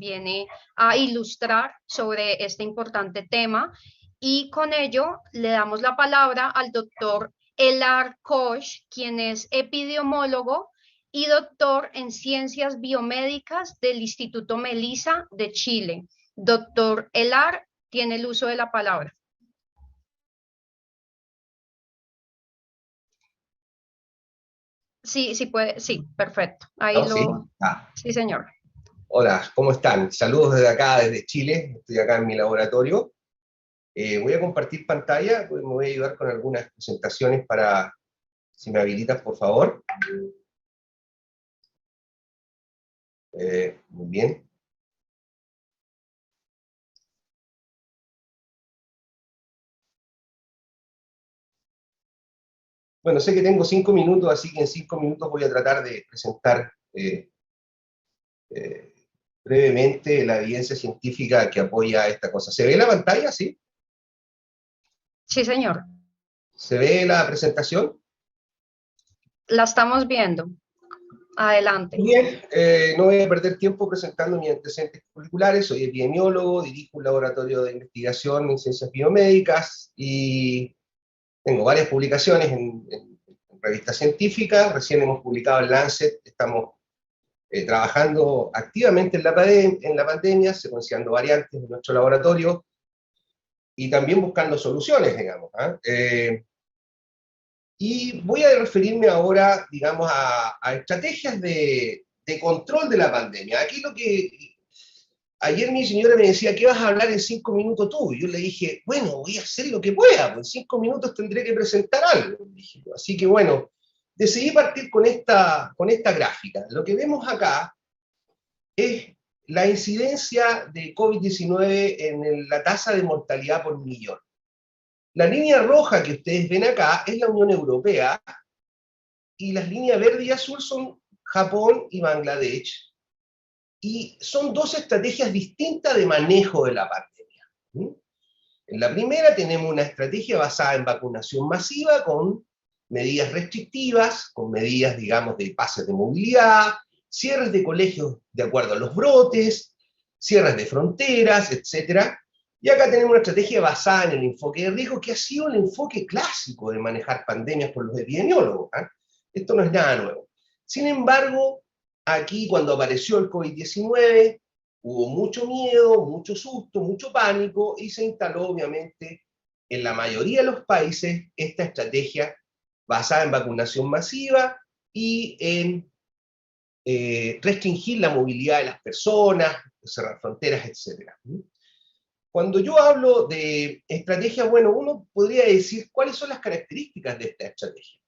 viene a ilustrar sobre este importante tema. Y con ello le damos la palabra al doctor Elar Koch, quien es epidemiólogo y doctor en Ciencias Biomédicas del Instituto Melissa de Chile. Doctor Elar, tiene el uso de la palabra. Sí, sí puede, sí, perfecto. Ahí ¿No? lo... ¿Sí? Sí, señor. Hola, ¿cómo están? Saludos desde acá, desde Chile. Estoy acá en mi laboratorio. Voy a compartir pantalla, pues me voy a ayudar con algunas presentaciones para, si me habilitas, por favor. Muy bien. Bueno, sé que tengo 5 minutos, así que en 5 minutos voy a tratar de presentar brevemente la evidencia científica que apoya esta cosa. ¿Se ve la pantalla, sí? Sí, señor. ¿Se ve la presentación? La estamos viendo. Adelante. Bien, no voy a perder tiempo presentando mis antecedentes curriculares. Soy epidemiólogo, dirijo un laboratorio de investigación en ciencias biomédicas y tengo varias publicaciones en revistas científicas. Recién hemos publicado en Lancet, estamos trabajando activamente en la pandemia, secuenciando variantes en nuestro laboratorio y también buscando soluciones, digamos. Y voy a referirme ahora, digamos, a estrategias de control de la pandemia. Aquí lo que... Ayer mi señora me decía, ¿qué vas a hablar en 5 minutos tú? Y yo le dije, bueno, voy a hacer lo que pueda, pues en 5 minutos tendré que presentar algo. Dije, así que bueno, decidí partir con esta gráfica. Lo que vemos acá es la incidencia de COVID-19 en la tasa de mortalidad por millón. La línea roja que ustedes ven acá es la Unión Europea, y las líneas verde y azul son Japón y Bangladesh. Y son dos estrategias distintas de manejo de la pandemia. En la primera tenemos una estrategia basada en vacunación masiva con medidas restrictivas, con medidas, digamos, de pases de movilidad, cierres de colegios de acuerdo a los brotes, cierres de fronteras, etc. Y acá tenemos una estrategia basada en el enfoque de riesgo, que ha sido el enfoque clásico de manejar pandemias por los epidemiólogos. Esto no es nada nuevo. Sin embargo, aquí cuando apareció el COVID-19, hubo mucho miedo, mucho susto, mucho pánico, y se instaló obviamente en la mayoría de los países esta estrategia basada en vacunación masiva y en restringir la movilidad de las personas, cerrar fronteras, etc. Cuando yo hablo de estrategia, bueno, uno podría decir cuáles son las características de esta estrategia.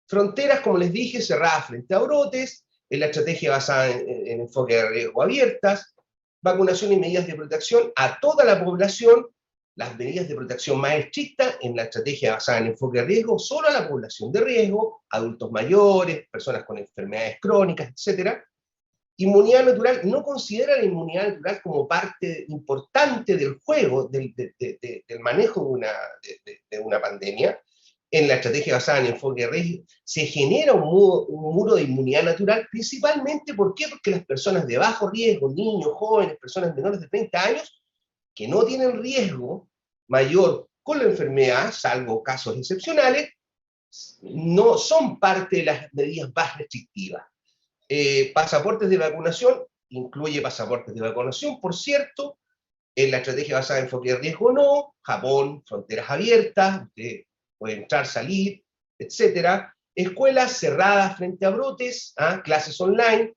Fronteras, como les dije, cerradas frente a brotes, en la estrategia basada en enfoque de riesgo abiertas, vacunación y medidas de protección a toda la población, las medidas de protección más estrictas en la estrategia basada en enfoque de riesgo, solo a la población de riesgo, adultos mayores, personas con enfermedades crónicas, etc. Inmunidad natural, no considera la inmunidad natural como parte importante del juego, del manejo de una pandemia. En la estrategia basada en enfoque de riesgo, se genera un muro de inmunidad natural, principalmente, ¿por qué? Porque las personas de bajo riesgo, niños, jóvenes, personas menores de 30 años, que no tienen riesgo mayor con la enfermedad, salvo casos excepcionales, no son parte de las medidas más restrictivas. Pasaportes de vacunación, incluye pasaportes de vacunación, por cierto, en la estrategia basada en enfoque de riesgo no, Japón, fronteras abiertas, usted puede entrar, salir, etc. Escuelas cerradas frente a brotes, clases online,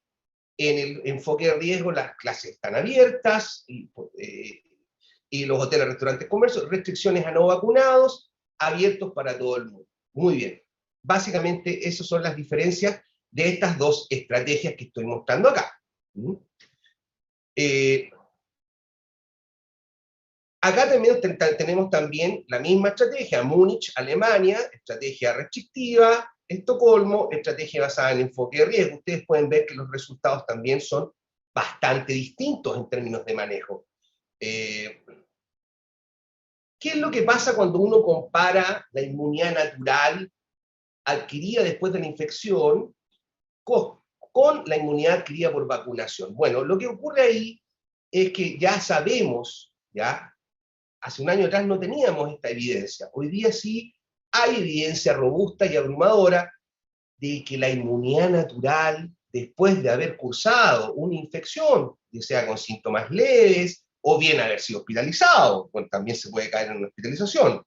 en el enfoque de riesgo las clases están abiertas, y los hoteles, restaurantes, comercios, restricciones a no vacunados, abiertos para todo el mundo. Muy bien. Básicamente esas son las diferencias de estas dos estrategias que estoy mostrando acá. Acá tenemos también la misma estrategia, Múnich, Alemania, estrategia restrictiva, Estocolmo, estrategia basada en enfoque de riesgo. Ustedes pueden ver que los resultados también son bastante distintos en términos de manejo. ¿Qué es lo que pasa cuando uno compara la inmunidad natural adquirida después de la infección con la inmunidad adquirida por vacunación? Bueno, lo que ocurre ahí es que ya sabemos, ya, hace un año atrás no teníamos esta evidencia, hoy día sí hay evidencia robusta y abrumadora de que la inmunidad natural, después de haber cursado una infección, ya sea con síntomas leves, o bien haber sido hospitalizado, pues también se puede caer en una hospitalización,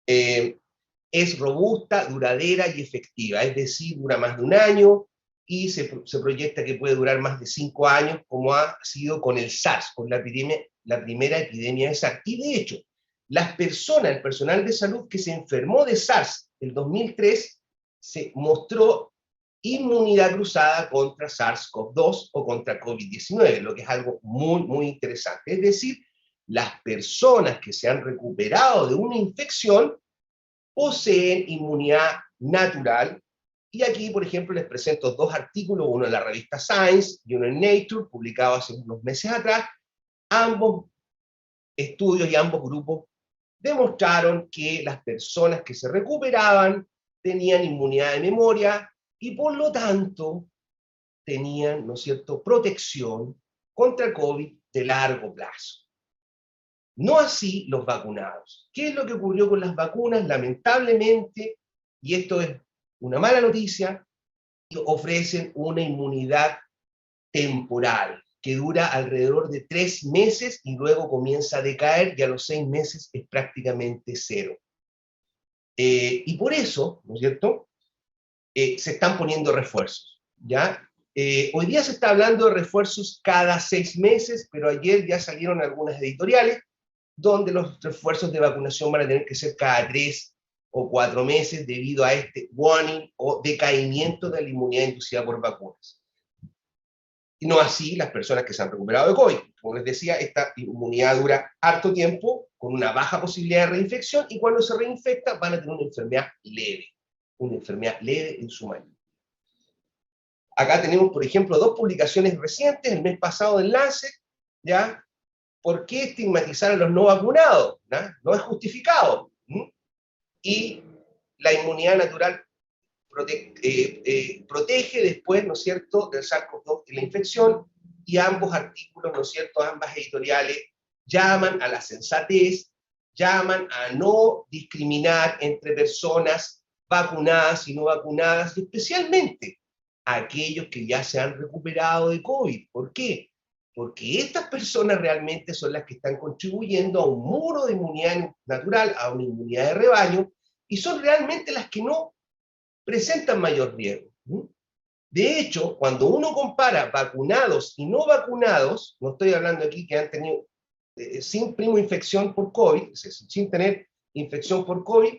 es robusta, duradera y efectiva, es decir, dura más de un año, y se proyecta que puede durar más de 5 años, como ha sido con el SARS, con la primera epidemia de SARS. Y de hecho, las personas, el personal de salud que se enfermó de SARS en 2003, se mostró inmunidad cruzada contra SARS-CoV-2 o contra COVID-19, lo que es algo muy, muy interesante. Es decir, las personas que se han recuperado de una infección poseen inmunidad natural. Y aquí, por ejemplo, les presento 2 artículos, uno en la revista Science y uno en Nature, publicado hace unos meses atrás. Ambos estudios y ambos grupos demostraron que las personas que se recuperaban tenían inmunidad de memoria y por lo tanto tenían, ¿no es cierto?, protección contra COVID de largo plazo. No así los vacunados. ¿Qué es lo que ocurrió con las vacunas? Lamentablemente, y esto es una mala noticia, ofrecen una inmunidad temporal, que dura alrededor de 3 meses y luego comienza a decaer y a los 6 meses es prácticamente cero. Y por eso, ¿no es cierto?, se están poniendo refuerzos, ¿ya? Hoy día se está hablando de refuerzos cada 6 meses, pero ayer ya salieron algunas editoriales donde los refuerzos de vacunación van a tener que ser cada 3 o 4 meses debido a este waning o decaimiento de la inmunidad inducida por vacunas. Y no así las personas que se han recuperado de COVID. Como les decía, esta inmunidad dura harto tiempo, con una baja posibilidad de reinfección, y cuando se reinfecta van a tener una enfermedad leve en su mayoría. Acá tenemos, por ejemplo, 2 publicaciones recientes, el mes pasado en Lancet, ¿ya? ¿Por qué estigmatizar a los no vacunados? ¿No? No es justificado. Y la inmunidad natural protege después, ¿no es cierto?, del SARS-CoV-2 y la infección, y ambos artículos, ¿no es cierto?, ambas editoriales llaman a la sensatez, llaman a no discriminar entre personas vacunadas y no vacunadas, y especialmente a aquellos que ya se han recuperado de COVID. ¿Por qué? Porque estas personas realmente son las que están contribuyendo a un muro de inmunidad natural, a una inmunidad de rebaño, y son realmente las que no presentan mayor riesgo. De hecho, cuando uno compara vacunados y no vacunados, no estoy hablando aquí que han tenido sin primo infección por COVID, sin tener infección por COVID,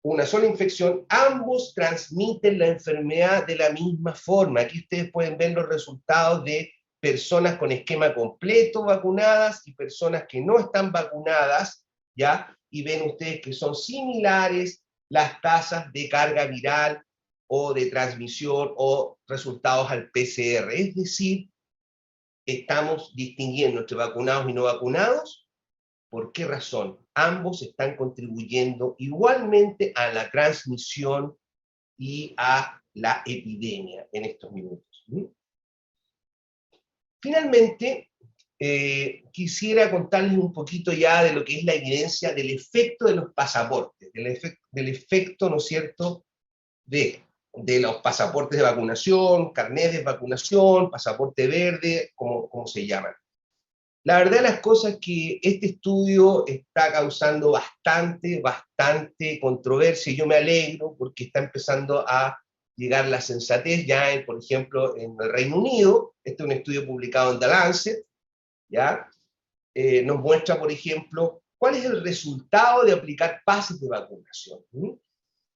una sola infección, ambos transmiten la enfermedad de la misma forma. Aquí ustedes pueden ver los resultados de personas con esquema completo vacunadas y personas que no están vacunadas, ¿ya? Y ven ustedes que son similares las tasas de carga viral o de transmisión o resultados al PCR. Es decir, estamos distinguiendo entre vacunados y no vacunados. ¿Por qué razón? Ambos están contribuyendo igualmente a la transmisión y a la epidemia en estos minutos. Finalmente, quisiera contarles un poquito ya de lo que es la evidencia del efecto de los pasaportes, del efecto, ¿no es cierto?, de los pasaportes de vacunación, carnets de vacunación, pasaporte verde, como se llaman. La verdad de las cosas es que este estudio está causando bastante controversia, y yo me alegro porque está empezando a llegar la sensatez ya, por ejemplo, en el Reino Unido. Este es un estudio publicado en The Lancet, ¿ya? Nos muestra, por ejemplo, cuál es el resultado de aplicar pases de vacunación.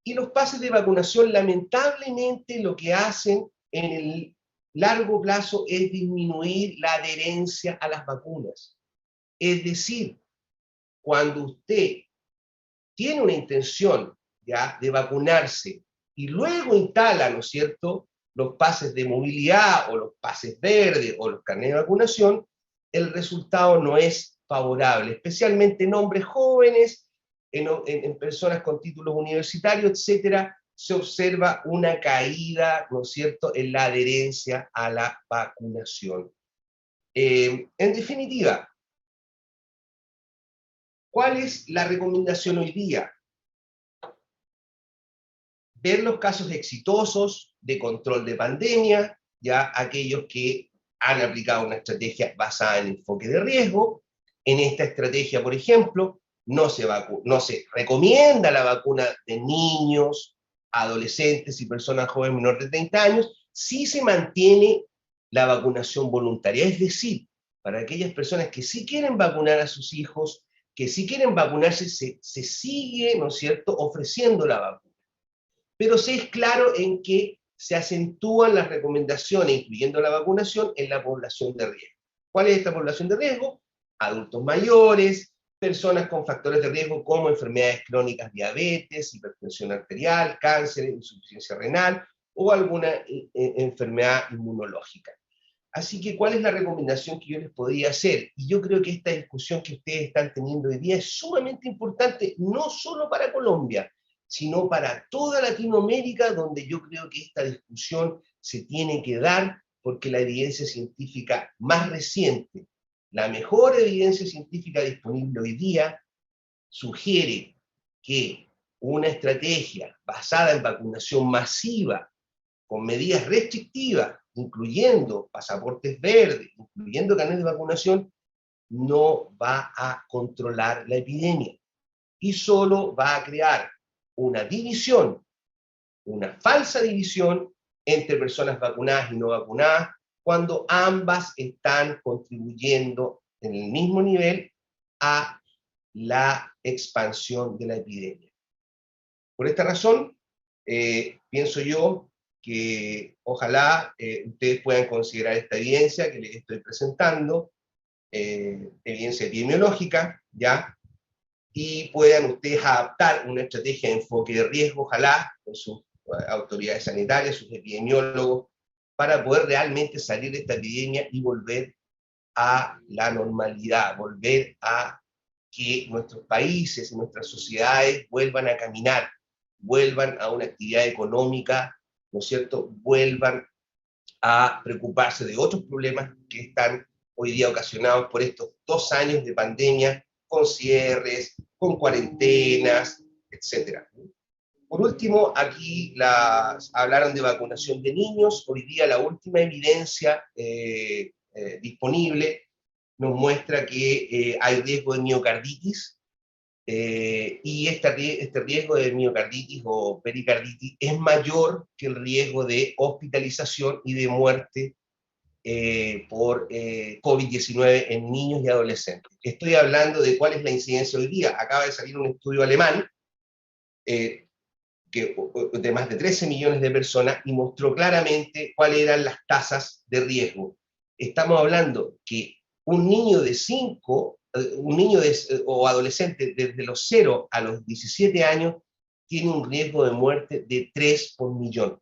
Y los pases de vacunación, lamentablemente, lo que hacen en el largo plazo es disminuir la adherencia a las vacunas. Es decir, cuando usted tiene una intención ya de vacunarse y luego instala, ¿no es cierto?, los pases de movilidad o los pases verdes o los carnets de vacunación, el resultado no es favorable, especialmente en hombres jóvenes, en personas con títulos universitarios, etcétera. Se observa una caída, ¿no es cierto?, en la adherencia a la vacunación. En definitiva, ¿cuál es la recomendación hoy día? Ver los casos exitosos de control de pandemia, ya aquellos que han aplicado una estrategia basada en enfoque de riesgo. En esta estrategia, por ejemplo, no se recomienda la vacuna de niños, adolescentes y personas jóvenes menores de 30 años, sí se mantiene la vacunación voluntaria, es decir, para aquellas personas que sí quieren vacunar a sus hijos, que sí quieren vacunarse, se sigue, ¿no es cierto?, ofreciendo la vacuna. Pero se es claro en que se acentúan las recomendaciones, incluyendo la vacunación, en la población de riesgo. ¿Cuál es esta población de riesgo? Adultos mayores, personas con factores de riesgo como enfermedades crónicas, diabetes, hipertensión arterial, cáncer, insuficiencia renal o alguna enfermedad inmunológica. Así que, ¿cuál es la recomendación que yo les podría hacer? Y yo creo que esta discusión que ustedes están teniendo hoy día es sumamente importante, no solo para Colombia, sino para toda Latinoamérica, donde yo creo que esta discusión se tiene que dar, porque la evidencia científica más reciente, la mejor evidencia científica disponible hoy día, sugiere que una estrategia basada en vacunación masiva, con medidas restrictivas, incluyendo pasaportes verdes, incluyendo carnet de vacunación, no va a controlar la epidemia y solo va a crear una división, una falsa división entre personas vacunadas y no vacunadas, cuando ambas están contribuyendo en el mismo nivel a la expansión de la epidemia. Por esta razón, pienso yo que ojalá ustedes puedan considerar esta evidencia que les estoy presentando, evidencia epidemiológica, ¿ya? Y puedan ustedes adaptar una estrategia de enfoque de riesgo, ojalá, con sus autoridades sanitarias, sus epidemiólogos, para poder realmente salir de esta epidemia y volver a la normalidad, volver a que nuestros países y nuestras sociedades vuelvan a caminar, vuelvan a una actividad económica, ¿no es cierto?, vuelvan a preocuparse de otros problemas que están hoy día ocasionados por estos 2 años de pandemia, con cierres, con cuarentenas, etc. Por último, aquí hablaron de vacunación de niños. Hoy día la última evidencia disponible nos muestra que hay riesgo de miocarditis, y este riesgo de miocarditis o pericarditis es mayor que el riesgo de hospitalización y de muerte por COVID-19 en niños y adolescentes. Estoy hablando de cuál es la incidencia hoy día. Acaba de salir un estudio alemán de más de 13 millones de personas y mostró claramente cuáles eran las tasas de riesgo. Estamos hablando que un niño o adolescente desde los 0 a los 17 años tiene un riesgo de muerte de 3 por millón.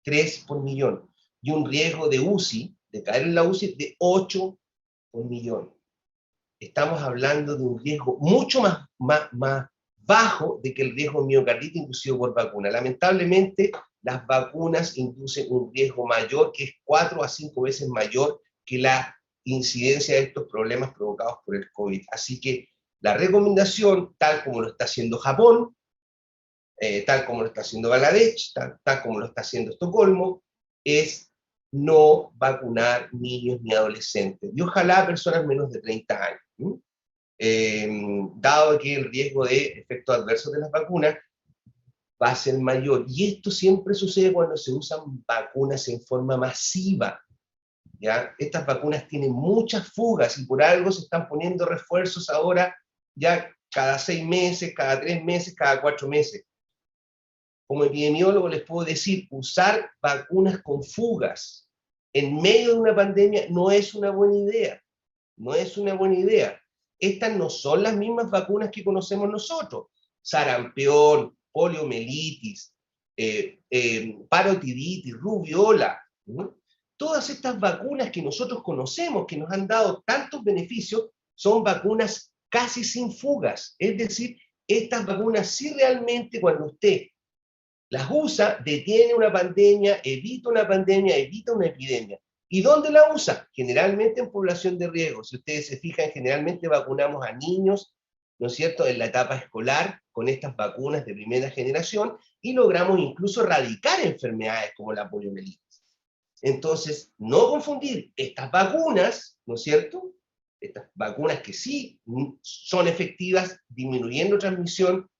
3 por millón. Y un riesgo de UCI, de caer en la UCI, de 8 por millón. Estamos hablando de un riesgo mucho más bajo de que el riesgo de miocarditis inducido por vacuna. Lamentablemente, las vacunas inducen un riesgo mayor, que es 4 a 5 veces mayor que la incidencia de estos problemas provocados por el COVID. Así que la recomendación, tal como lo está haciendo Japón, tal como lo está haciendo Bangladesh, tal como lo está haciendo Estocolmo, es no vacunar niños ni adolescentes, y ojalá personas menos de 30 años. Dado que el riesgo de efectos adversos de las vacunas va a ser mayor, y esto siempre sucede cuando se usan vacunas en forma masiva, ¿ya? Estas vacunas tienen muchas fugas, y por algo se están poniendo refuerzos ahora, ya cada 6 meses, cada 3 meses, cada 4 meses. Como epidemiólogo les puedo decir, usar vacunas con fugas en medio de una pandemia no es una buena idea, no es una buena idea. Estas no son las mismas vacunas que conocemos nosotros. Sarampión, poliomielitis, parotiditis, rubiola. Todas estas vacunas que nosotros conocemos, que nos han dado tantos beneficios, son vacunas casi sin fugas. Es decir, estas vacunas sí realmente cuando usted las usa, detiene una pandemia, evita una epidemia, ¿Y dónde la usa? Generalmente en población de riesgo. Si ustedes se fijan, generalmente vacunamos a niños, ¿no es cierto?, en la etapa escolar con estas vacunas de primera generación y logramos incluso erradicar enfermedades como la poliomielitis. Entonces, no confundir estas vacunas, ¿no es cierto?, estas vacunas que sí son efectivas disminuyendo transmisión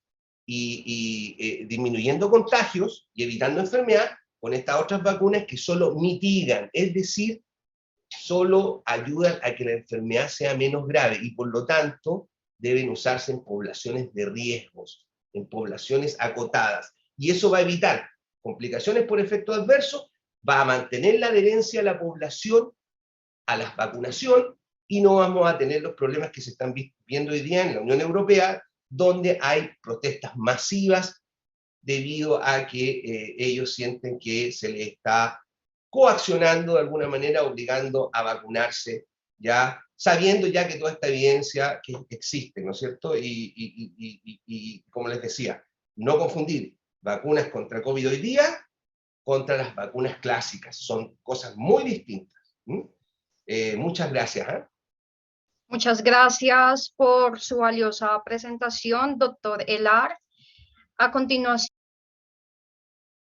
y disminuyendo contagios y evitando enfermedad, con estas otras vacunas que solo mitigan, es decir, solo ayudan a que la enfermedad sea menos grave y por lo tanto deben usarse en poblaciones de riesgos, en poblaciones acotadas. Y eso va a evitar complicaciones por efecto adverso, va a mantener la adherencia de la población a la vacunación y no vamos a tener los problemas que se están viendo hoy día en la Unión Europea, donde hay protestas masivas debido a que ellos sienten que se les está coaccionando de alguna manera, obligando a vacunarse, ya sabiendo ya que toda esta evidencia que existe, ¿no es cierto? Y como les decía, no confundir vacunas contra COVID hoy día contra las vacunas clásicas, son cosas muy distintas. Muchas gracias. Muchas gracias por su valiosa presentación, doctor Elar. A continuación,